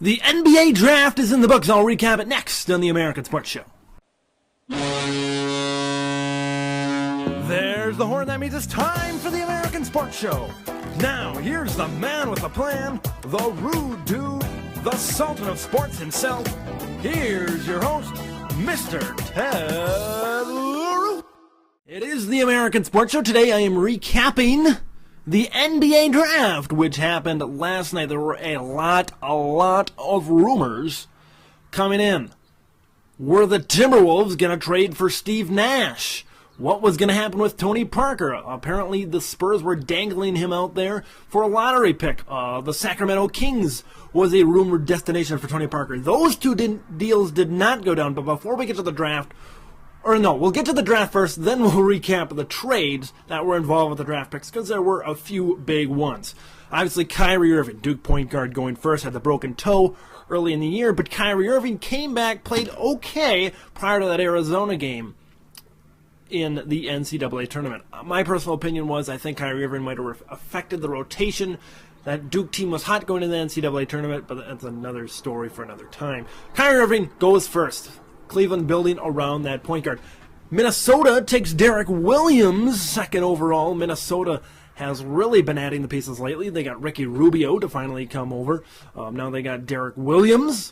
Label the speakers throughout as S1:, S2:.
S1: The NBA draft is in the books. I'll recap it next on the American Sports Show. There's the horn. That means it's time for the American Sports Show. Now, here's the man with the plan, the rude dude, the Sultan of Sports himself. Here's your host, Mr. Ted LaRue. It is the American Sports Show. Today I am recapping the NBA draft, which happened last night. There were a lot of rumors coming in. Were the Timberwolves going to trade for Steve Nash? What was going to happen with Tony Parker? Apparently the Spurs were dangling him out there for a lottery pick. The Sacramento Kings was a rumored destination for Tony Parker. Those two deals did not go down, but before we get to the draft, or no, we'll get to the draft first, then we'll recap the trades that were involved with the draft picks, because there were a few big ones. Obviously, Kyrie Irving, Duke point guard going first, had the broken toe early in the year, but Kyrie Irving came back, played okay prior to that Arizona game in the NCAA tournament. My personal opinion was I think Kyrie Irving might have affected the rotation. That Duke team was hot going into the NCAA tournament, but that's another story for another time. Kyrie Irving goes first. Cleveland building around that point guard. Minnesota takes Derek Williams, second overall. Minnesota has really been adding the pieces lately. They got Ricky Rubio to finally come over. Now they got Derek Williams.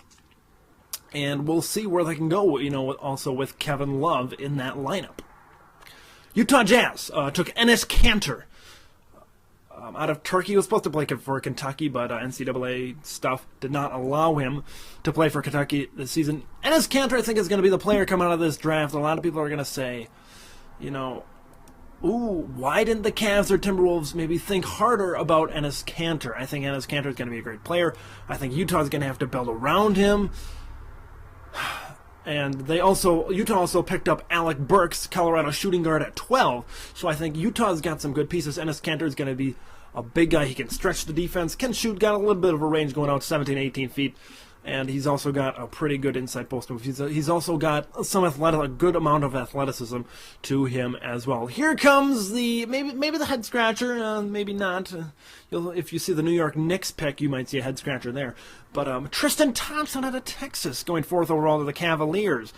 S1: And we'll see where they can go, also with Kevin Love in that lineup. Utah Jazz took Enes Kanter out of Turkey. He was supposed to play for Kentucky, but NCAA stuff did not allow him to play for Kentucky this season. Enes Kanter, I think, is going to be the player coming out of this draft. A lot of people are going to say, why didn't the Cavs or Timberwolves maybe think harder about Enes Kanter? I think Enes Kanter is going to be a great player. I think Utah is going to have to build around him. And Utah also picked up Alec Burks, Colorado shooting guard, at 12. So I think Utah's got some good pieces. Enes Kanter is going to be a big guy. He can stretch the defense, can shoot, got a little bit of a range going out 17, 18 feet. And he's also got a pretty good inside post move. He's also got a good amount of athleticism to him as well. Here comes maybe the head scratcher, maybe not. If you see the New York Knicks pick, you might see a head scratcher there. But Tristan Thompson out of Texas going fourth overall to the Cavaliers.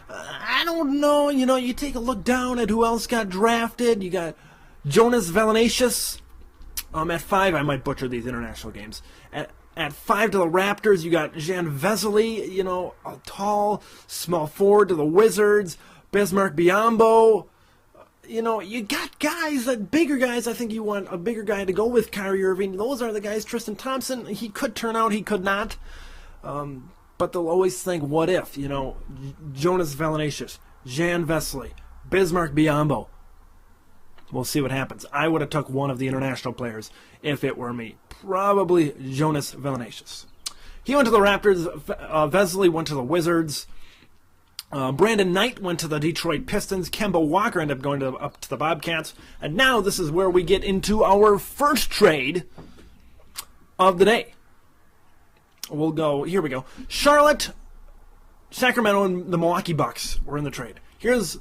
S1: I don't know. You take a look down at who else got drafted. You got Jonas Valanciunas at 5. I might butcher these international games. At 5 to the Raptors, you got Jan Vesely, a tall, small forward to the Wizards. Bismarck Biyombo. You got guys, bigger guys. I think you want a bigger guy to go with Kyrie Irving. Those are the guys. Tristan Thompson, he could turn out, he could not. But they'll always think, what if? Jonas Valanciunas, Jan Vesely, Bismarck Biyombo. We'll see what happens. I would have took one of the international players if it were me. Probably Jonas Valanciunas. He went to the Raptors. Vesely went to the Wizards. Brandon Knight went to the Detroit Pistons. Kemba Walker ended up going up to the Bobcats. And now this is where we get into our first trade of the day. Here we go. Charlotte, Sacramento, and the Milwaukee Bucks were in the trade. Here's,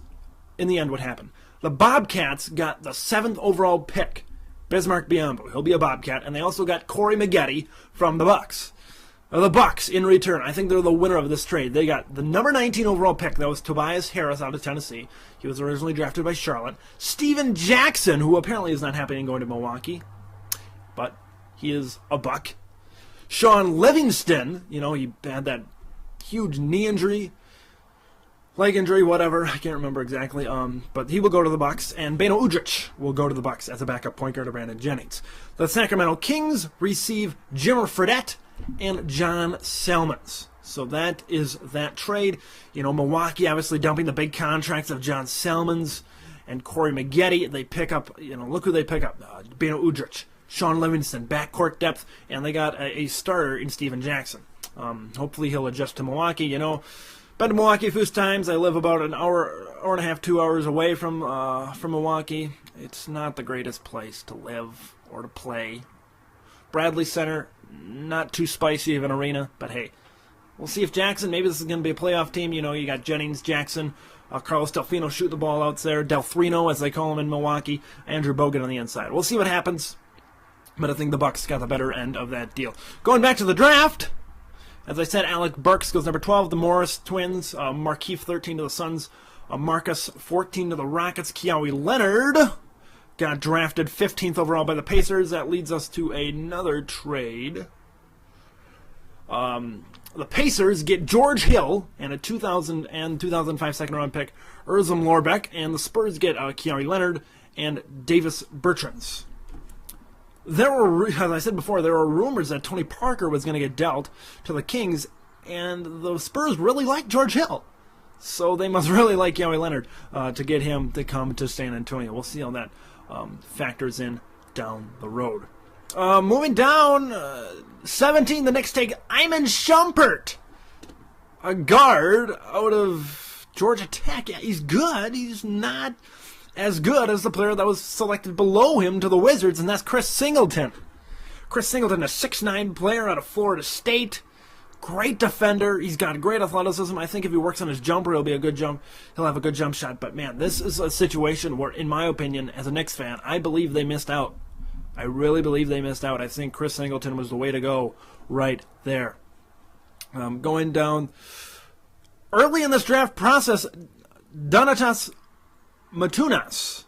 S1: in the end, what happened. The Bobcats got the 7th overall pick, Bismarck Biyombo. He'll be a Bobcat. And they also got Corey Maggette from the Bucks. The Bucks, in return, I think they're the winner of this trade. They got the number 19 overall pick. That was Tobias Harris out of Tennessee. He was originally drafted by Charlotte. Steven Jackson, who apparently is not happy in going to Milwaukee, but he is a Buck. Sean Livingston, he had that huge knee injury. Leg injury, whatever, I can't remember exactly. But he will go to the Bucks, and Beno Udrih will go to the Bucks as a backup point guard to Brandon Jennings. The Sacramento Kings receive Jimmer Fredette and John Salmons. So that is that trade. Milwaukee obviously dumping the big contracts of John Salmons and Corey Maggette. They pick up, look who they pick up: Beno Udrih, Sean Livingston, backcourt depth, and they got a starter in Steven Jackson. Hopefully he'll adjust to Milwaukee. Been to Milwaukee a few times. I live about an hour and a half, 2 hours away from Milwaukee. It's not the greatest place to live or to play. Bradley Center, not too spicy of an arena, but hey, we'll see if Jackson, maybe this is going to be a playoff team. You got Jennings, Jackson, Carlos Delfino shoot the ball out there, Delfrino, as they call him in Milwaukee, Andrew Bogut on the inside. We'll see what happens, but I think the Bucks got the better end of that deal. Going back to the draft,
S2: As I said, Alec Burks goes number 12, the Morris twins. Markieff 13 to the Suns. Marcus 14 to the Rockets. Kawhi Leonard got drafted 15th overall by the Pacers. That leads us to another trade. The Pacers get George Hill and a 2000 and 2005 second-round pick, Erzum Lorbeck, and the Spurs get Kawhi Leonard and Davis Bertans. There were, as I said before, there were rumors that Tony Parker was going to get dealt to the Kings, and the Spurs really like George Hill. So they must really like Kawhi Leonard to get him to come to San Antonio. We'll see how that factors in down the road. Moving down, 17, the Knicks take Iman Shumpert, a guard out of Georgia Tech. Yeah, he's good. He's not as good as the player that was selected below him to the Wizards, and that's Chris Singleton. Chris Singleton, a 6'9 player out of Florida State. Great defender. He's got great athleticism. I think if he works on his jumper, he'll have a good jump shot. But, man, this is a situation where, in my opinion, as a Knicks fan, I believe they missed out. I really believe they missed out. I think Chris Singleton was the way to go right there. Going down early in this draft process, Donatas Matunas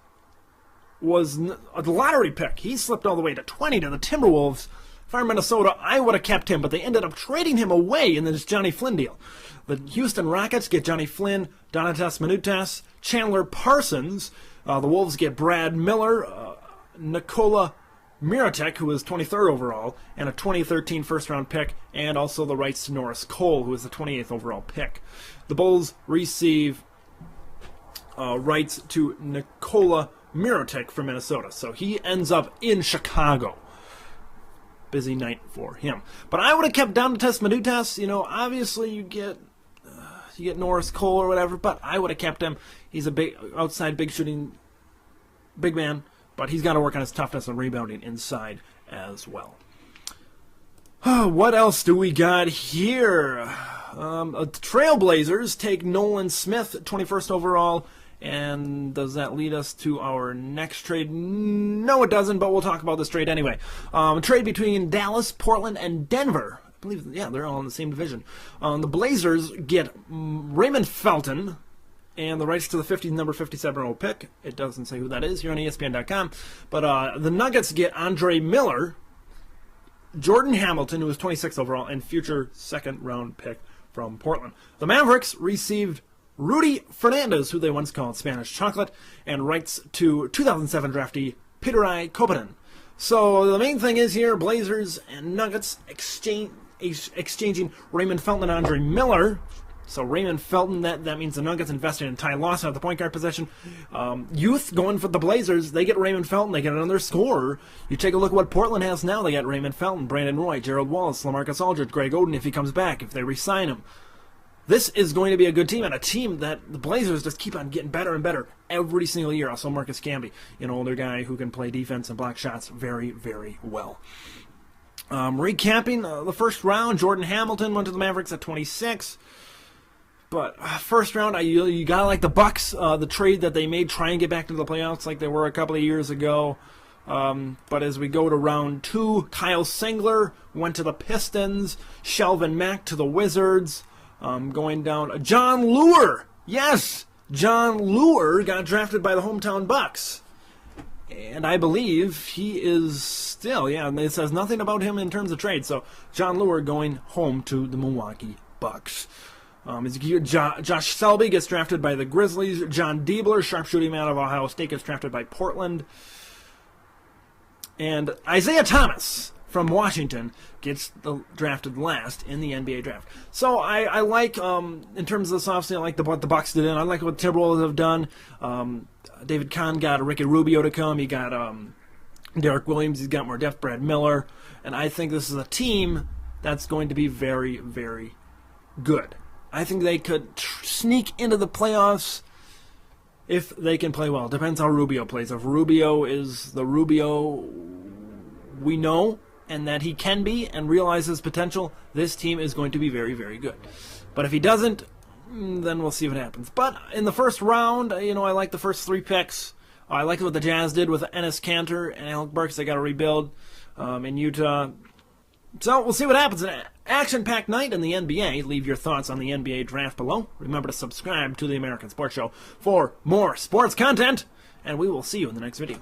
S2: was a lottery pick. He slipped all the way to 20 to the Timberwolves. If I were Minnesota, I would have kept him, but they ended up trading him away in this Johnny Flynn deal. The Houston Rockets get Johnny Flynn, Donatas Matunas, Chandler Parsons. The Wolves get Brad Miller, Nikola Mirotic, who was 23rd overall, and a 2013 first-round pick, and also the rights to Norris Cole, who was the 28th overall pick. The Bulls receive rights to Nikola Mirotic from Minnesota, so he ends up in Chicago. Busy night for him. But I would have kept Donatas Matunas. You know, obviously you get Norris Cole or whatever, but I would have kept him. He's a big outside, big shooting, big man. But he's got to work on his toughness and rebounding inside as well. What else do we got here? Trailblazers take Nolan Smith, 21st overall. And does that lead us to our next trade? No, it doesn't, but we'll talk about this trade anyway. Trade between Dallas, Portland, and Denver. I believe, yeah, they're all in the same division. The Blazers get Raymond Felton and the rights to the number 57 pick. It doesn't say who that is here on ESPN.com. But the Nuggets get Andre Miller, Jordan Hamilton, who was 26th overall, and future second-round pick from Portland. The Mavericks received Rudy Fernandez, who they once called Spanish Chocolate, and rights to 2007 draftee Peter Kopanen. So the main thing is here, Blazers and Nuggets exchanging Raymond Felton and Andre Miller. So Raymond Felton, that means the Nuggets invested in Ty Lawson at the point guard position. Youth going for the Blazers, they get Raymond Felton, they get another scorer. You take a look at what Portland has now. They got Raymond Felton, Brandon Roy, Gerald Wallace, LaMarcus Aldridge, Greg Oden if he comes back, if they re-sign him. This is going to be a good team, and a team that the Blazers just keep on getting better and better every single year. Also Marcus Camby, an older guy who can play defense and block shots very, very well. Recapping the first round, Jordan Hamilton went to the Mavericks at 26. But first round, you gotta like the Bucks, the trade that they made, try and get back to the playoffs like they were a couple of years ago. But as we go to round 2, Kyle Singler went to the Pistons, Shelvin Mack to the Wizards. Going down, John Lure. Yes, John Lure got drafted by the hometown Bucks. And I believe he is still, and it says nothing about him in terms of trade. So John Lure going home to the Milwaukee Bucks. Josh Selby gets drafted by the Grizzlies. John Diebler, sharpshooting man of Ohio State, gets drafted by Portland. And Isaiah Thomas from Washington gets drafted last in the NBA draft. So I like, in terms of this offseason, I like what the Bucks did. I like what the Timberwolves have done. David Kahn got Ricky Rubio to come. He got Derek Williams. He's got more depth. Brad Miller. And I think this is a team that's going to be very, very good. I think they could sneak into the playoffs if they can play well. Depends how Rubio plays. If Rubio is the Rubio we know and that he can be and realize his potential, this team is going to be very, very good. But if he doesn't, then we'll see what happens. But in the first round, I like the first 3 picks. I like what the Jazz did with Enes Kanter and Alec Burks. They got to rebuild in Utah. So we'll see what happens. Action-packed night in the NBA. Leave your thoughts on the NBA draft below. Remember to subscribe to the American Sports Show for more sports content, and we will see you in the next video.